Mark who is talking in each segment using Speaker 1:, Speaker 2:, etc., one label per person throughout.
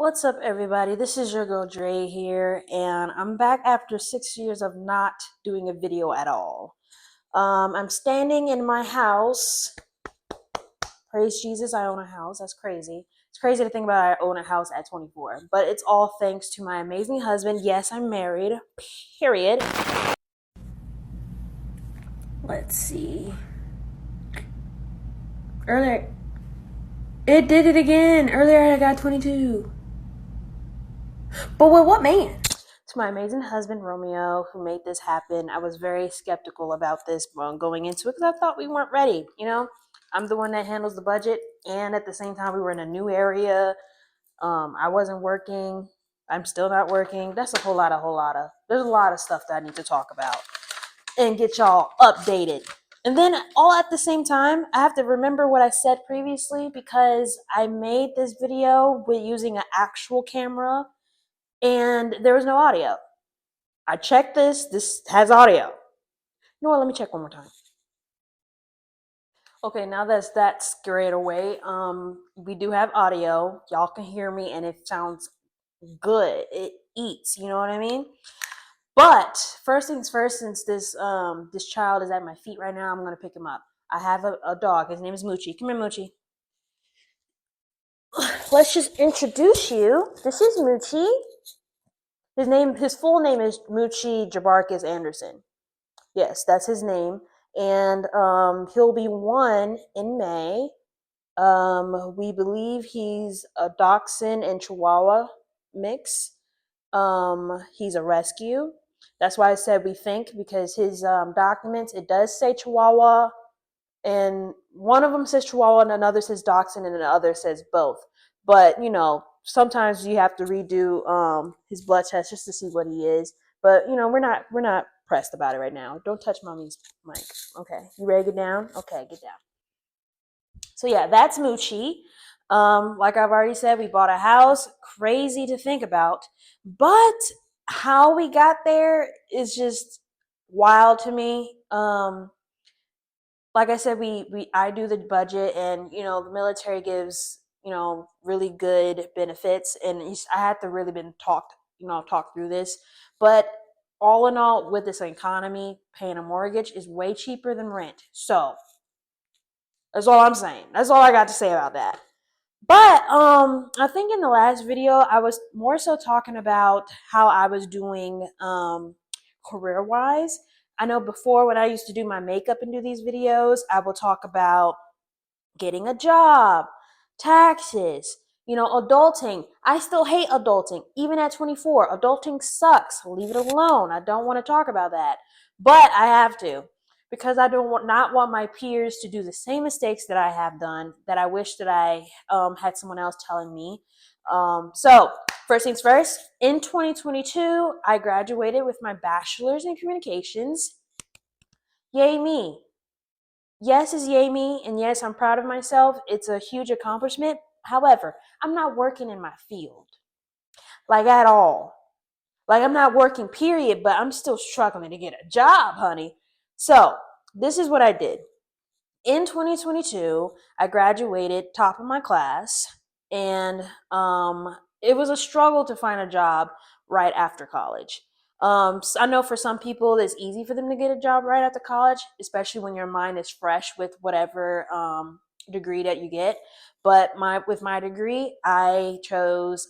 Speaker 1: What's up, everybody? This is your girl Dre here, and I'm back after 6 years of not doing a video at all. I'm standing in my house. Praise Jesus, I own a house. That's crazy. It's crazy to think about I own a house at 24, but it's all thanks to my amazing husband. Yes, I'm married, period. Let's see. Earlier, it did it again. Earlier, I got 22. But with what man? To my amazing husband Romeo, who made this happen. I was very skeptical about this going into it because I thought we weren't ready. I'm the one that handles the budget, and at the same time, we were in a new area. I wasn't working. I'm still not working. That's a whole lot of. There's a lot of stuff that I need to talk about and get y'all updated. And then all at the same time, I have to remember what I said previously because I made this video with using an actual camera and there was no audio. I checked this has audio. You know what, let me check one more time. Okay, now that's scared away. We do have audio. Y'all can hear me and it sounds good. It eats, you know what I mean? But first things first, since this child is at my feet right now, I'm gonna pick him up. I have a dog. His name is Moochie. Come here, Moochie. Let's just introduce you. This is Moochie. His full name is Moochie Jabarkis Anderson. Yes, that's his name. And he'll be 1 in May. We believe he's a Dachshund and Chihuahua mix. He's a rescue. That's why I said we think, because his documents, it does say Chihuahua, and one of them says Chihuahua and another says Dachshund and another says both. But sometimes you have to redo his blood test just to see what he is. But we're not pressed about it right now. Don't touch mommy's mic. Okay, you ready to get down? Okay, get down. So yeah, that's Moochie. Like I've already said, we bought a house. Crazy to think about, but how we got there is just wild to me. Like I said, I do the budget, and the military gives really good benefits, and I had to really been talk through this. But all in all, with this economy, paying a mortgage is way cheaper than rent. So that's all I'm saying. That's all I got to say about that. But I think in the last video I was more so talking about how I was doing career wise. I know before, when I used to do my makeup and do these videos, I will talk about getting a job, taxes, adulting. I still hate adulting, even at 24. Adulting sucks. Leave it alone. I don't want to talk about that. But I have to, because I not want my peers to do the same mistakes that I have done, that I wish that I had someone else telling me. So, first things first, in 2022, I graduated with my bachelor's in communications. Yay me. Yes is yay me, and yes, I'm proud of myself. It's a huge accomplishment. However, I'm not working in my field, like, at all. Like, I'm not working, period, but I'm still struggling to get a job, honey. So, this is what I did. In 2022, I graduated top of my class, and it was a struggle to find a job right after college. So I know for some people it's easy for them to get a job right after college, especially when your mind is fresh with whatever degree that you get. But with my degree, I chose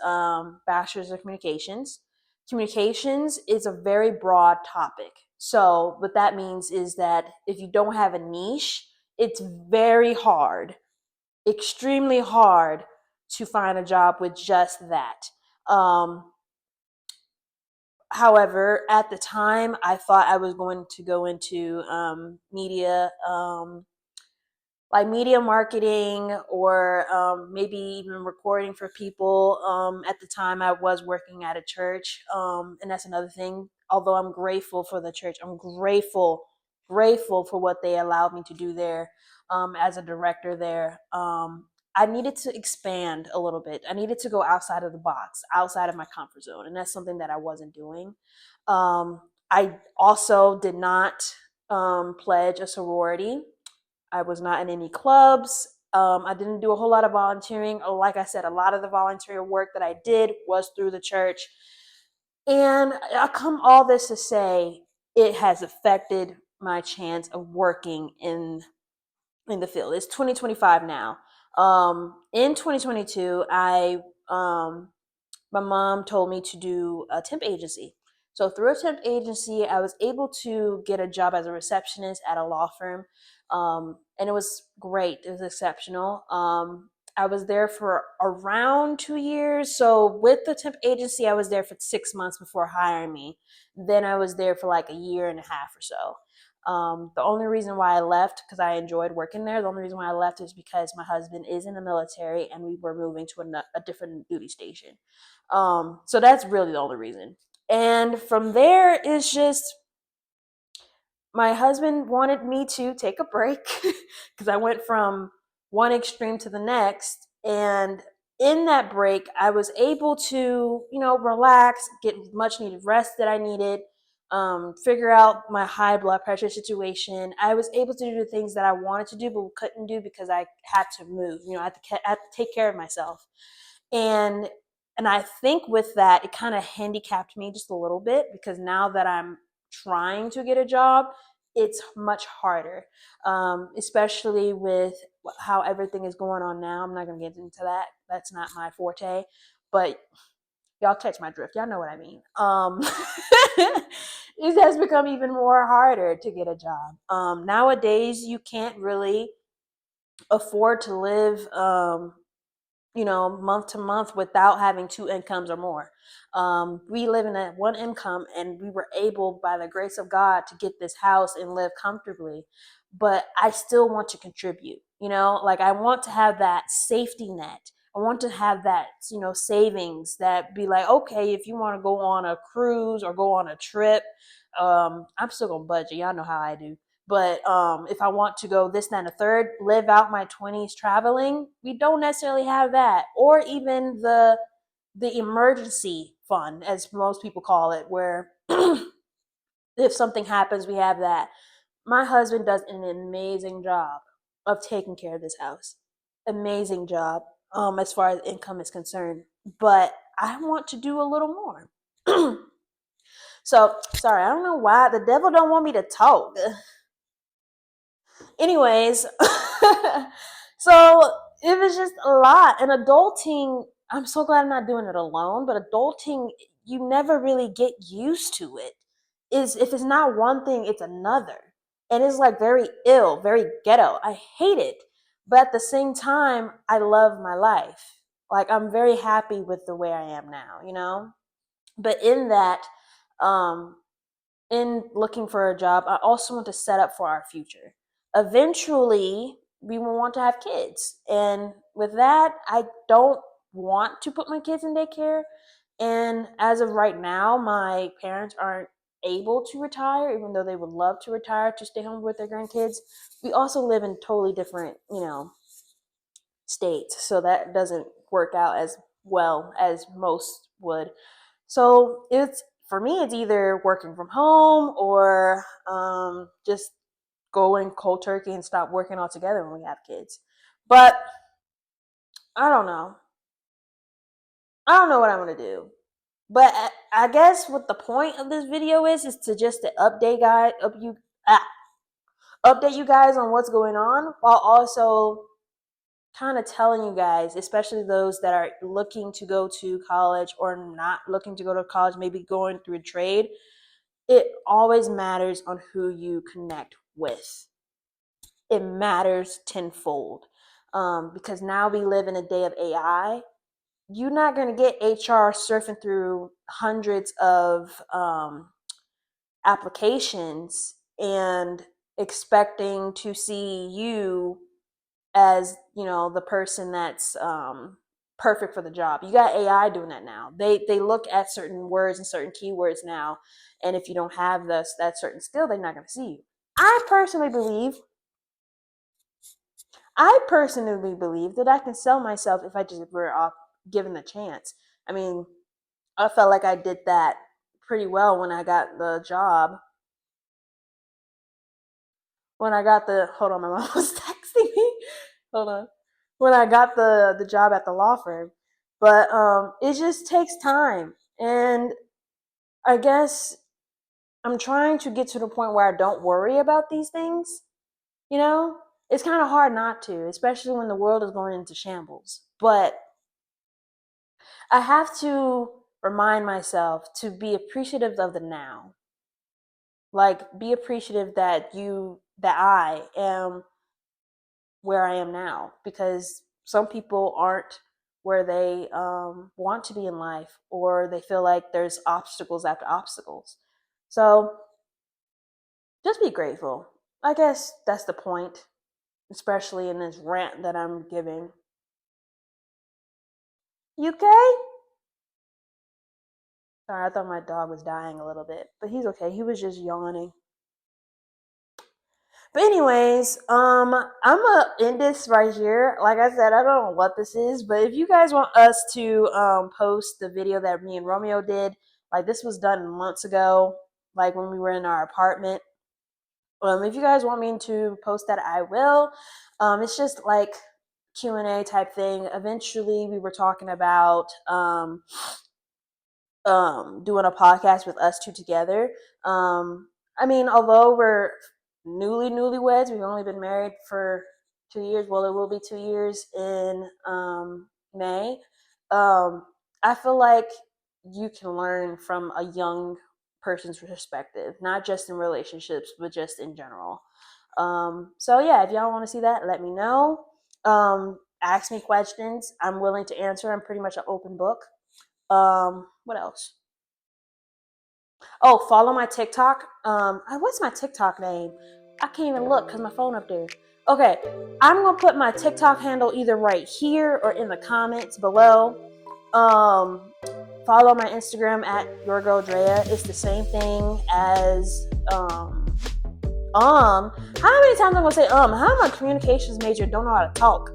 Speaker 1: bachelor's of communications. Communications is a very broad topic. So what that means is that if you don't have a niche, it's very hard, extremely hard, to find a job with just that. However, at the time, I thought I was going to go into media, like media marketing, or maybe even recording for people. At the time, I was working at a church, and that's another thing. Although I'm grateful for the church, I'm grateful for what they allowed me to do there as a director there. I needed to expand a little bit. I needed to go outside of the box, outside of my comfort zone, and that's something that I wasn't doing. I also did not pledge a sorority. I was not in any clubs. I didn't do a whole lot of volunteering. Like I said, a lot of the volunteer work that I did was through the church. And I come all this to say it has affected my chance of working in the field. It's 2025 now. In 2022, my mom told me to do a temp agency. So through a temp agency, I was able to get a job as a receptionist at a law firm, and it was great. It was exceptional. I was there for around 2 years. So with the temp agency, I was there for 6 months before hiring me. Then I was there for like a year and a half or so. The only reason why I left, because I enjoyed working there, the only reason why I left is because my husband is in the military and we were moving to a different duty station. So that's really the only reason. And from there, it's just my husband wanted me to take a break because I went from one extreme to the next. And in that break, I was able to, relax, get much needed rest that I needed, figure out my high blood pressure situation. I was able to do the things that I wanted to do but couldn't do because I had to move. I had to take care of myself. And I think with that, it kind of handicapped me just a little bit because now that I'm trying to get a job, it's much harder, especially with how everything is going on now. I'm not going to get into that. That's not my forte. But y'all catch my drift. Y'all know what I mean. It has become even more harder to get a job. Nowadays, you can't really afford to live month to month without having two incomes or more. We live in a one income and we were able, by the grace of God, to get this house and live comfortably. But I still want to contribute, like I want to have that safety net. I want to have that, savings that be like, okay, if you want to go on a cruise or go on a trip, I'm still gonna budget. Y'all know how I do. But if I want to go this, that, and the third, live out my 20s traveling, we don't necessarily have that. Or even the emergency fund, as most people call it, where if something happens, we have that. My husband does an amazing job of taking care of this house. Amazing job, as far as income is concerned. But I want to do a little more. So sorry, I don't know why the devil don't want me to talk. Anyways, so it was just a lot. And adulting, I'm so glad I'm not doing it alone, but adulting, you never really get used to it. Is if it's not one thing, it's another. And it's like very ill, very ghetto. I hate it. But at the same time, I love my life. Like I'm very happy with the way I am now. But in that, um, in looking for a job, I also want to set up for our future. Eventually, we will want to have kids. And with that, I don't want to put my kids in daycare. And as of right now, my parents aren't able to retire, even though they would love to retire to stay home with their grandkids. We also live in totally different, states. So that doesn't work out as well as most would. So it's for me, it's either working from home or just going cold turkey and stop working altogether when we have kids. But I don't know. I don't know what I'm gonna do. But I guess what the point of this video is to just to update you guys on what's going on, while also kind of telling you guys, especially those that are looking to go to college or not looking to go to college, maybe going through a trade, it always matters on who you connect with. It matters tenfold. Because now we live in a day of AI. You're not going to get HR surfing through hundreds of applications and expecting to see you as the person that's perfect for the job. You got AI doing that now. They look at certain words and certain keywords now, and if you don't have that certain skill, they're not going to see you. I personally believe that I can sell myself if I just were given the chance. I mean, I felt like I did that pretty well when I got the job. When I got the hold on, my mom was texting me. Hold on. when I got the job at the law firm. But it just takes time, and I guess I'm trying to get to the point where I don't worry about these things. You know, it's kind of hard not to, especially when the world is going into shambles. But I have to remind myself to be appreciative of the now. Like, be appreciative that I am where I am now, because some people aren't where they want to be in life, or they feel like there's obstacles after obstacles. So just be grateful. I guess that's the point, especially in this rant that I'm giving. You okay? Sorry, I thought my dog was dying a little bit, but he's okay. He was just yawning. But anyways, I'm gonna end this right here. Like I said, I don't know what this is, but if you guys want us to post the video that me and Romeo did, like this was done months ago, like when we were in our apartment. If you guys want me to post that, I will. It's just like Q&A type thing. Eventually, we were talking about doing a podcast with us two together. I mean, although we're newlyweds, we've only been married for 2 years. Well, it will be 2 years in May. I feel like you can learn from a young person's perspective, not just in relationships, but just in general. So yeah, if y'all want to see that, let me know. Ask me questions. I'm willing to answer. I'm pretty much an open book. What else? Oh, follow my TikTok. What's my TikTok name? I can't even look because my phone up there. Okay, I'm gonna put my TikTok handle either right here or in the comments below. Follow my Instagram at your girl Drea. It's the same thing as How many times I'm gonna say How am I a communications major? Don't know how to talk.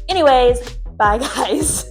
Speaker 1: Anyways, bye guys.